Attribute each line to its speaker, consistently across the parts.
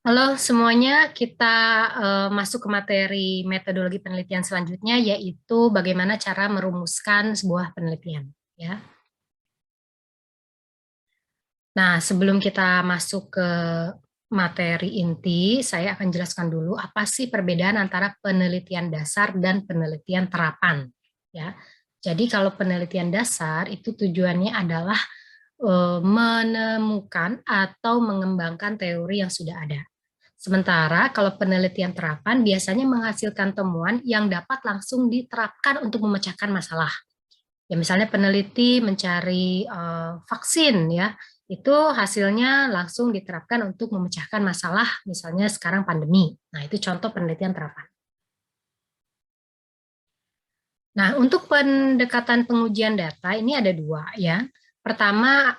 Speaker 1: Halo semuanya, kita masuk ke materi metodologi penelitian selanjutnya, yaitu bagaimana cara merumuskan sebuah penelitian. Ya. Nah, sebelum kita masuk ke materi inti, saya akan jelaskan dulu apa sih perbedaan antara penelitian dasar dan penelitian terapan. Ya. Jadi kalau penelitian dasar itu tujuannya adalah menemukan atau mengembangkan teori yang sudah ada. Sementara kalau penelitian terapan biasanya menghasilkan temuan yang dapat langsung diterapkan untuk memecahkan masalah. Ya misalnya peneliti mencari vaksin ya, itu hasilnya langsung diterapkan untuk memecahkan masalah, misalnya sekarang pandemi. Nah, itu contoh penelitian terapan. Nah, untuk pendekatan pengujian data ini ada dua ya. Pertama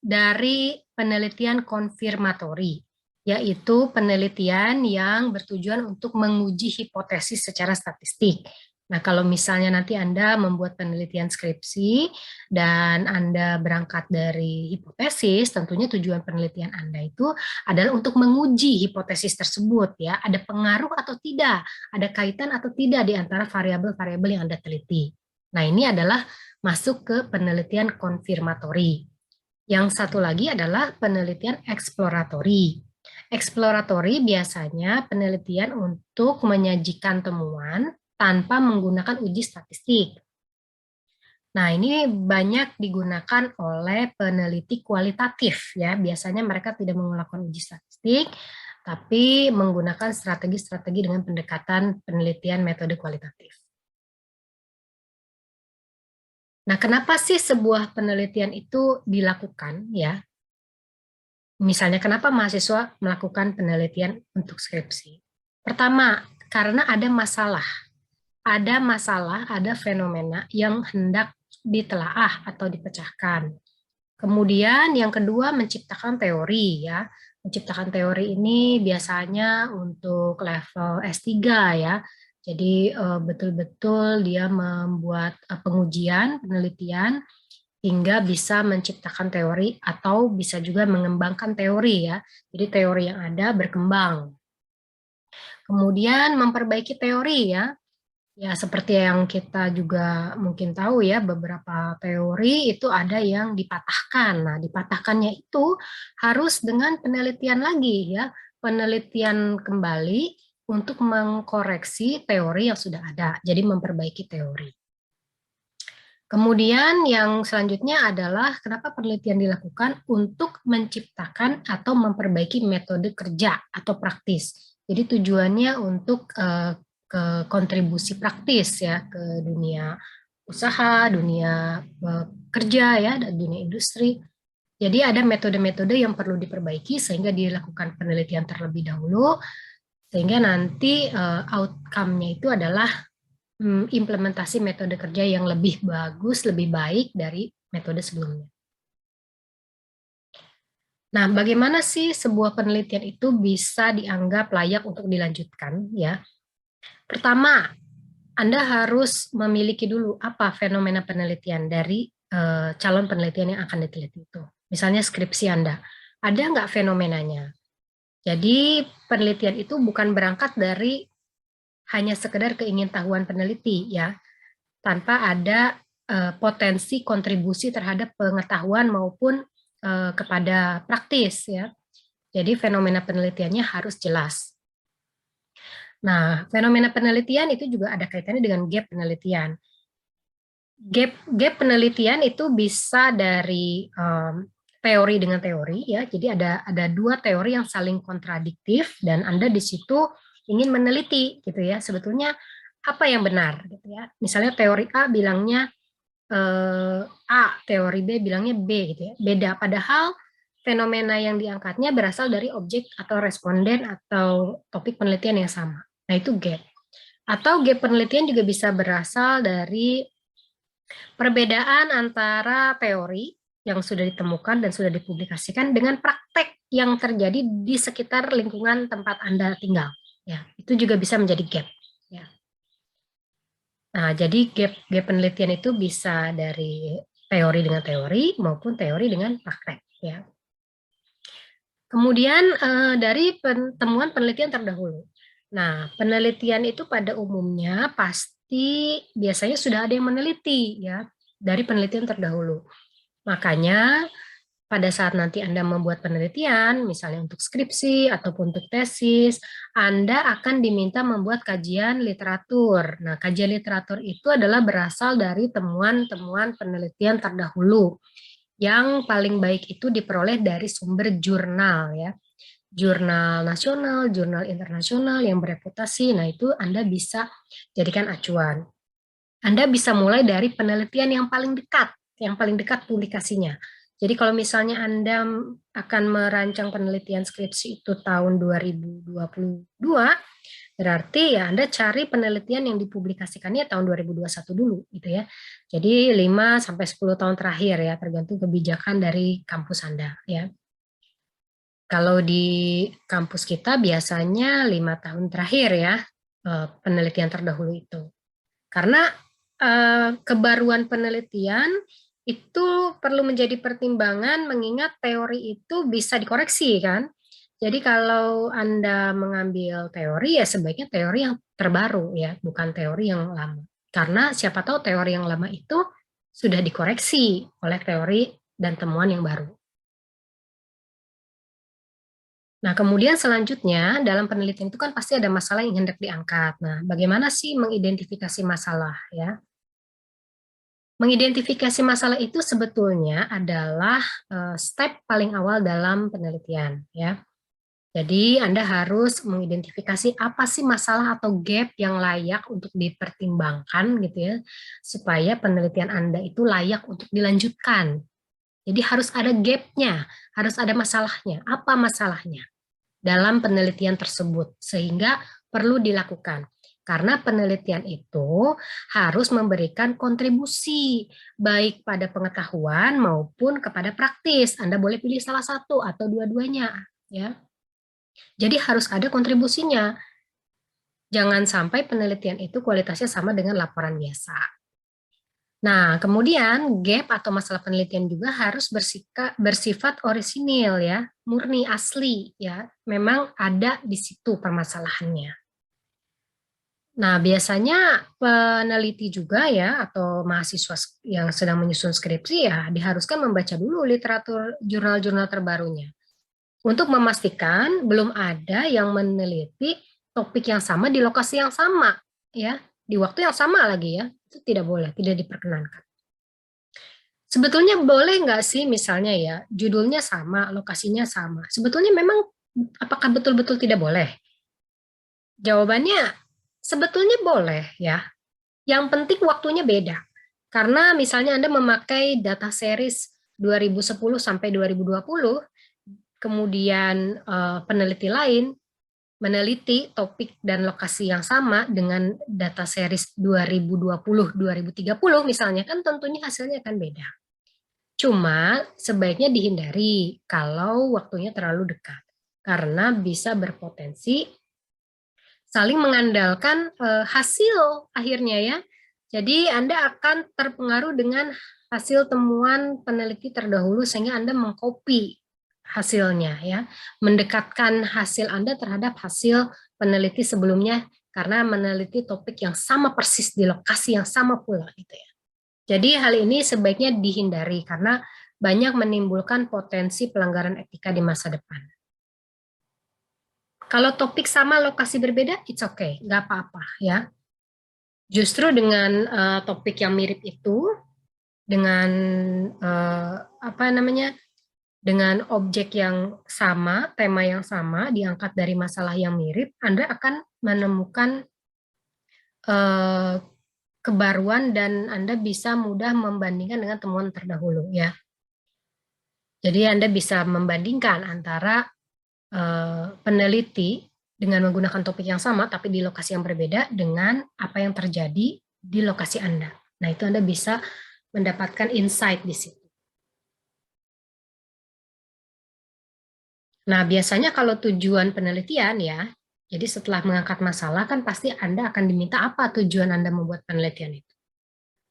Speaker 1: dari penelitian konfirmatori, yaitu penelitian yang bertujuan untuk menguji hipotesis secara statistik. Nah, kalau misalnya nanti Anda membuat penelitian skripsi dan Anda berangkat dari hipotesis, tentunya tujuan penelitian Anda itu adalah untuk menguji hipotesis tersebut ya, ada pengaruh atau tidak, ada kaitan atau tidak di antara variabel-variabel yang Anda teliti. Nah, ini adalah masuk ke penelitian konfirmatori. Yang satu lagi adalah penelitian eksploratori. Eksploratori biasanya penelitian untuk menyajikan temuan tanpa menggunakan uji statistik. Nah, ini banyak digunakan oleh peneliti kualitatif ya. Biasanya mereka tidak melakukan uji statistik, tapi menggunakan strategi-strategi dengan pendekatan penelitian metode kualitatif. Nah, kenapa sih sebuah penelitian itu dilakukan ya? Misalnya, kenapa mahasiswa melakukan penelitian untuk skripsi? Pertama, karena ada fenomena yang hendak ditelaah atau dipecahkan. Kemudian yang kedua menciptakan teori ya. Menciptakan teori ini biasanya untuk level S3 ya. Jadi betul-betul dia membuat pengujian, penelitian hingga bisa menciptakan teori atau bisa juga mengembangkan teori ya. Jadi teori yang ada berkembang. Kemudian memperbaiki teori ya. Ya, seperti yang kita juga mungkin tahu ya, beberapa teori itu ada yang dipatahkan. Nah, dipatahkannya itu harus dengan penelitian lagi ya, penelitian kembali untuk mengkoreksi teori yang sudah ada. Jadi memperbaiki teori. Kemudian yang selanjutnya adalah kenapa penelitian dilakukan untuk menciptakan atau memperbaiki metode kerja atau praktis. Jadi tujuannya untuk ke kontribusi praktis ya ke dunia usaha, dunia kerja ya, dan dunia industri. Jadi ada metode-metode yang perlu diperbaiki sehingga dilakukan penelitian terlebih dahulu sehingga nanti outcome-nya itu adalah implementasi metode kerja yang lebih bagus, lebih baik dari metode sebelumnya. Nah, bagaimana sih sebuah penelitian itu bisa dianggap layak untuk dilanjutkan? Ya, pertama, Anda harus memiliki dulu apa fenomena penelitian dari calon penelitian yang akan diteliti itu. Misalnya skripsi Anda, ada nggak fenomenanya? Jadi penelitian itu bukan berangkat dari hanya sekedar keingintahuan peneliti ya, tanpa ada potensi kontribusi terhadap pengetahuan maupun kepada praktis ya. Jadi fenomena penelitiannya harus jelas. Nah, fenomena penelitian itu juga ada kaitannya dengan gap penelitian. Gap penelitian itu bisa dari teori dengan teori ya. Jadi ada dua teori yang saling kontradiktif dan Anda di situ ingin meneliti gitu ya. Sebetulnya apa yang benar gitu ya. Misalnya teori A bilangnya A, teori B bilangnya B gitu ya. Beda, padahal fenomena yang diangkatnya berasal dari objek atau responden atau topik penelitian yang sama. Nah, itu gap. Atau gap penelitian juga bisa berasal dari perbedaan antara teori yang sudah ditemukan dan sudah dipublikasikan dengan praktek yang terjadi di sekitar lingkungan tempat Anda tinggal. Ya, itu juga bisa menjadi gap. Ya. Nah, jadi gap penelitian itu bisa dari teori dengan teori maupun teori dengan praktek. Ya. Kemudian dari temuan penelitian terdahulu. Nah, penelitian itu pada umumnya pasti biasanya sudah ada yang meneliti ya dari penelitian terdahulu. Makanya pada saat nanti Anda membuat penelitian, misalnya untuk skripsi ataupun untuk tesis, Anda akan diminta membuat kajian literatur. Nah, kajian literatur itu adalah berasal dari temuan-temuan penelitian terdahulu. Yang paling baik itu diperoleh dari sumber jurnal ya. Jurnal nasional, jurnal internasional yang bereputasi. Nah, itu Anda bisa jadikan acuan. Anda bisa mulai dari penelitian yang paling dekat publikasinya. Jadi kalau misalnya Anda akan merancang penelitian skripsi itu tahun 2022, berarti ya Anda cari penelitian yang dipublikasikannya tahun 2021 dulu gitu ya. Jadi 5 sampai 10 tahun terakhir ya, tergantung kebijakan dari kampus Anda ya. Kalau di kampus kita biasanya 5 tahun terakhir ya, penelitian terdahulu itu. Karena kebaruan penelitian itu perlu menjadi pertimbangan mengingat teori itu bisa dikoreksi kan. Jadi kalau Anda mengambil teori ya sebaiknya teori yang terbaru ya, bukan teori yang lama. Karena siapa tahu teori yang lama itu sudah dikoreksi oleh teori dan temuan yang baru. Nah, kemudian selanjutnya dalam penelitian itu kan pasti ada masalah yang hendak diangkat. Nah, bagaimana sih mengidentifikasi masalah ya? Mengidentifikasi masalah itu sebetulnya adalah step paling awal dalam penelitian ya. Jadi Anda harus mengidentifikasi apa sih masalah atau gap yang layak untuk dipertimbangkan gitu ya, supaya penelitian Anda itu layak untuk dilanjutkan. Jadi harus ada gap-nya, harus ada masalahnya. Apa masalahnya dalam penelitian tersebut sehingga perlu dilakukan. Karena penelitian itu harus memberikan kontribusi baik pada pengetahuan maupun kepada praktis. Anda boleh pilih salah satu atau dua-duanya, ya. Jadi harus ada kontribusinya. Jangan sampai penelitian itu kualitasnya sama dengan laporan biasa. Nah, kemudian gap atau masalah penelitian juga harus bersifat orisinil ya, murni asli ya. Memang ada di situ permasalahannya. Nah, biasanya peneliti juga ya atau mahasiswa yang sedang menyusun skripsi ya diharuskan membaca dulu literatur jurnal-jurnal terbarunya untuk memastikan belum ada yang meneliti topik yang sama di lokasi yang sama ya, di waktu yang sama lagi ya. Itu tidak boleh, tidak diperkenankan. Sebetulnya boleh nggak sih misalnya ya, judulnya sama, lokasinya sama. Sebetulnya memang apakah betul-betul tidak boleh? Jawabannya sebetulnya boleh ya. Yang penting waktunya beda. Karena misalnya Anda memakai data series 2010 sampai 2020, kemudian peneliti lain meneliti topik dan lokasi yang sama dengan data series 2020-2030 misalnya, kan tentunya hasilnya akan beda. Cuma sebaiknya dihindari kalau waktunya terlalu dekat, karena bisa berpotensi saling mengandalkan hasil akhirnya ya. Jadi Anda akan terpengaruh dengan hasil temuan peneliti terdahulu sehingga Anda mengcopy hasilnya ya, mendekatkan hasil Anda terhadap hasil peneliti sebelumnya karena meneliti topik yang sama persis di lokasi yang sama pula gitu ya. Jadi hal ini sebaiknya dihindari karena banyak menimbulkan potensi pelanggaran etika di masa depan. Kalau topik sama lokasi berbeda, it's okay, nggak apa-apa ya. Justru dengan topik yang mirip itu, dengan apa namanya, dengan objek yang sama, tema yang sama, diangkat dari masalah yang mirip, Anda akan menemukan kebaruan dan Anda bisa mudah membandingkan dengan temuan terdahulu ya. Jadi Anda bisa membandingkan antara peneliti dengan menggunakan topik yang sama tapi di lokasi yang berbeda dengan apa yang terjadi di lokasi Anda. Nah, itu Anda bisa mendapatkan insight di situ. Nah, biasanya kalau tujuan penelitian ya, jadi setelah mengangkat masalah kan pasti Anda akan diminta apa tujuan Anda membuat penelitian itu.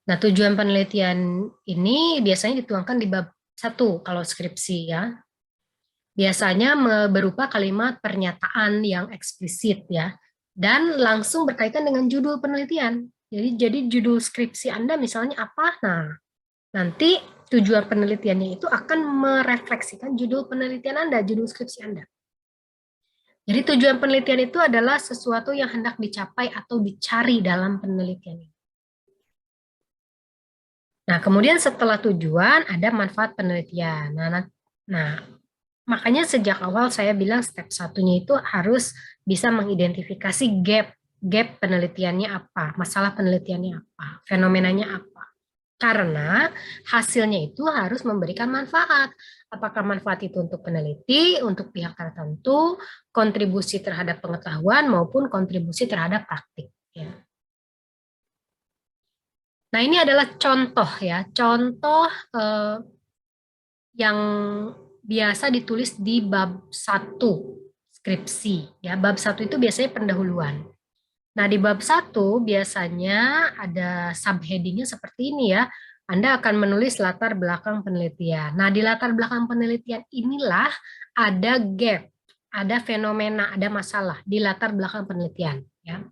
Speaker 1: Nah, tujuan penelitian ini biasanya dituangkan di bab 1 kalau skripsi ya. Biasanya berupa kalimat pernyataan yang eksplisit ya, dan langsung berkaitan dengan judul penelitian. Jadi judul skripsi Anda misalnya apa? Nah, nanti tujuan penelitiannya itu akan merefleksikan judul penelitian Anda, judul skripsi Anda. Jadi tujuan penelitian itu adalah sesuatu yang hendak dicapai atau dicari dalam penelitian ini. Nah, kemudian setelah tujuan ada manfaat penelitian. Nah, makanya sejak awal saya bilang step satunya itu harus bisa mengidentifikasi gap penelitiannya apa, masalah penelitiannya apa, fenomenanya apa. Karena hasilnya itu harus memberikan manfaat. Apakah manfaat itu untuk peneliti, untuk pihak tertentu, kontribusi terhadap pengetahuan maupun kontribusi terhadap praktik. Ya. Nah, ini adalah contoh ya, contoh yang biasa ditulis di bab 1 skripsi. Ya, bab 1 itu biasanya pendahuluan. Nah, di bab 1 biasanya ada subheadingnya seperti ini ya. Anda akan menulis latar belakang penelitian. Nah, di latar belakang penelitian inilah ada gap, ada fenomena, ada masalah di latar belakang penelitian. Ya.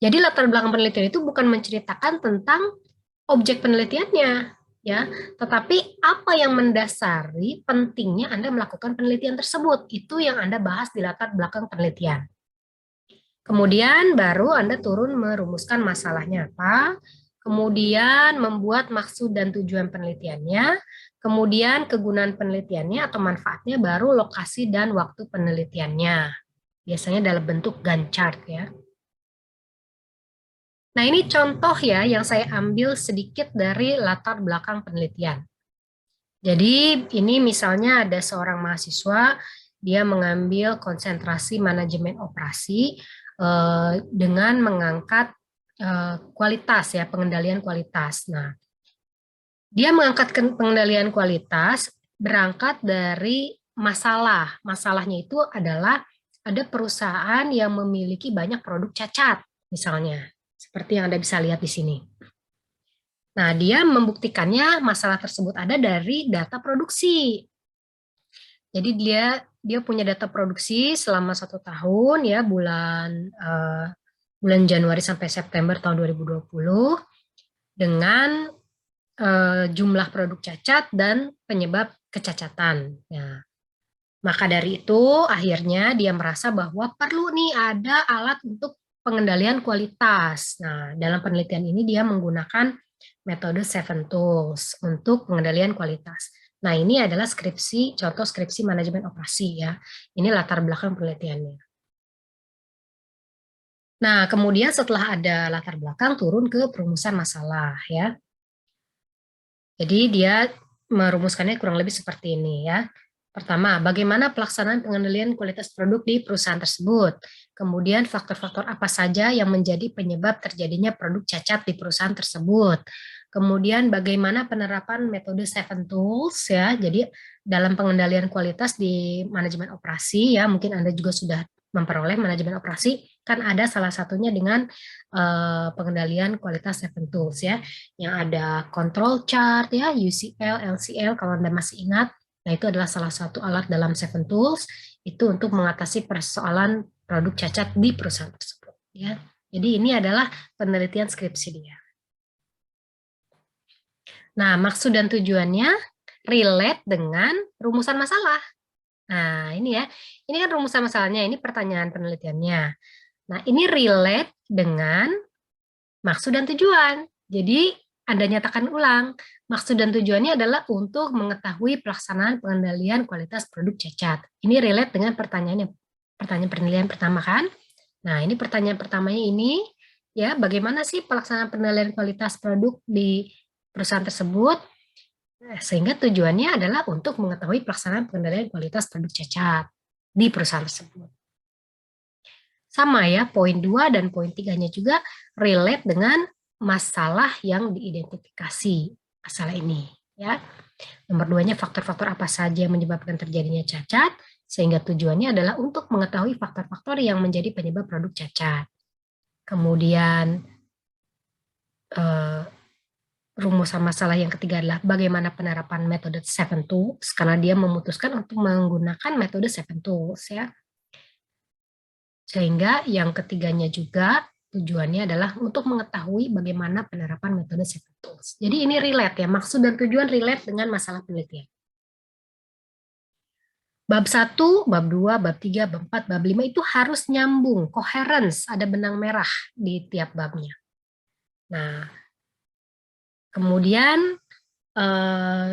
Speaker 1: Jadi latar belakang penelitian itu bukan menceritakan tentang objek penelitiannya, ya, tetapi apa yang mendasari pentingnya Anda melakukan penelitian tersebut, itu yang Anda bahas di latar belakang penelitian. Kemudian baru Anda turun merumuskan masalahnya apa, kemudian membuat maksud dan tujuan penelitiannya, kemudian kegunaan penelitiannya atau manfaatnya, baru lokasi dan waktu penelitiannya. Biasanya dalam bentuk Gantt chart ya. Nah, ini contoh ya yang saya ambil sedikit dari latar belakang penelitian. Jadi ini misalnya ada seorang mahasiswa, dia mengambil konsentrasi manajemen operasi dengan mengangkat kualitas ya, pengendalian kualitas. Nah, dia mengangkat pengendalian kualitas berangkat dari masalah. Masalahnya itu adalah ada perusahaan yang memiliki banyak produk cacat misalnya. Seperti yang Anda bisa lihat di sini. Nah, dia membuktikannya masalah tersebut ada dari data produksi. Jadi dia punya data produksi selama 1 tahun ya, bulan Januari sampai September tahun 2020 dengan jumlah produk cacat dan penyebab kecacatan. Nah, maka dari itu akhirnya dia merasa bahwa perlu nih ada alat untuk pengendalian kualitas. Nah, dalam penelitian ini dia menggunakan metode 7 Tools untuk pengendalian kualitas. Nah, ini adalah contoh skripsi manajemen operasi ya. Ini latar belakang penelitiannya. Nah, kemudian setelah ada latar belakang, turun ke perumusan masalah ya. Jadi dia merumuskannya kurang lebih seperti ini ya. Pertama, bagaimana pelaksanaan pengendalian kualitas produk di perusahaan tersebut. Kemudian faktor-faktor apa saja yang menjadi penyebab terjadinya produk cacat di perusahaan tersebut. Kemudian bagaimana penerapan metode 7 Tools ya. Jadi dalam pengendalian kualitas di manajemen operasi ya, mungkin Anda juga sudah memperoleh manajemen operasi, kan ada salah satunya dengan pengendalian kualitas 7 Tools ya, yang ada control chart ya, UCL, LCL kalau Anda masih ingat. Nah, itu adalah salah satu alat dalam 7 Tools itu untuk mengatasi persoalan produk cacat di perusahaan tersebut ya. Jadi ini adalah penelitian skripsi dia. Nah, maksud dan tujuannya relate dengan rumusan masalah. Nah, ini ya. Ini kan rumusan masalahnya, ini pertanyaan penelitiannya. Nah, ini relate dengan maksud dan tujuan. Jadi, Anda nyatakan ulang. Maksud dan tujuannya adalah untuk mengetahui pelaksanaan pengendalian kualitas produk cacat. Ini relate dengan pertanyaan penilaian pertama kan? Nah, ini pertanyaan pertamanya ini, ya, bagaimana sih pelaksanaan penilaian kualitas produk di perusahaan tersebut? Sehingga tujuannya adalah untuk mengetahui pelaksanaan pengendalian kualitas produk cacat di perusahaan tersebut. Sama ya, poin 2 dan poin 3-nya juga relate dengan masalah yang diidentifikasi masalah ini. Ya. Nomor 2-nya faktor-faktor apa saja yang menyebabkan terjadinya cacat, sehingga tujuannya adalah untuk mengetahui faktor-faktor yang menjadi penyebab produk cacat. Kemudian rumusan masalah yang ketiga adalah bagaimana penerapan metode Seven Tools, karena dia memutuskan untuk menggunakan metode Seven Tools ya. Sehingga yang ketiganya juga tujuannya adalah untuk mengetahui bagaimana penerapan metode Seven Tools. Jadi ini relate ya, maksud dan tujuan relate dengan masalah penelitian. Bab 1, bab 2, bab 3, bab 4, bab 5 itu harus nyambung, coherence, ada benang merah di tiap babnya. Nah, kemudian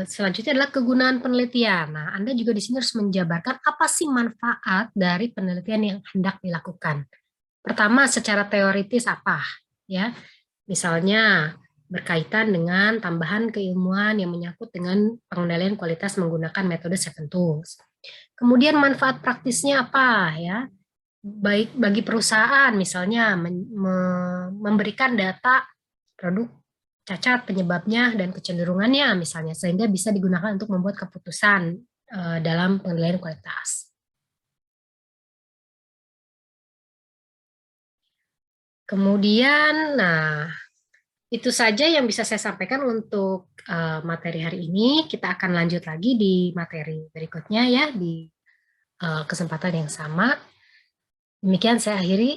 Speaker 1: selanjutnya adalah kegunaan penelitian. Nah, Anda juga di sini harus menjabarkan apa sih manfaat dari penelitian yang hendak dilakukan. Pertama, secara teoritis apa? Ya, misalnya berkaitan dengan tambahan keilmuan yang menyangkut dengan pengendalian kualitas menggunakan metode Seven Tools. Kemudian manfaat praktisnya apa ya? Baik bagi perusahaan misalnya memberikan data produk cacat, penyebabnya, dan kecenderungannya misalnya, sehingga bisa digunakan untuk membuat keputusan dalam penilaian kualitas. Kemudian, nah, itu saja yang bisa saya sampaikan untuk materi hari ini. Kita akan lanjut lagi di materi berikutnya ya, di kesempatan yang sama. Demikian saya akhiri.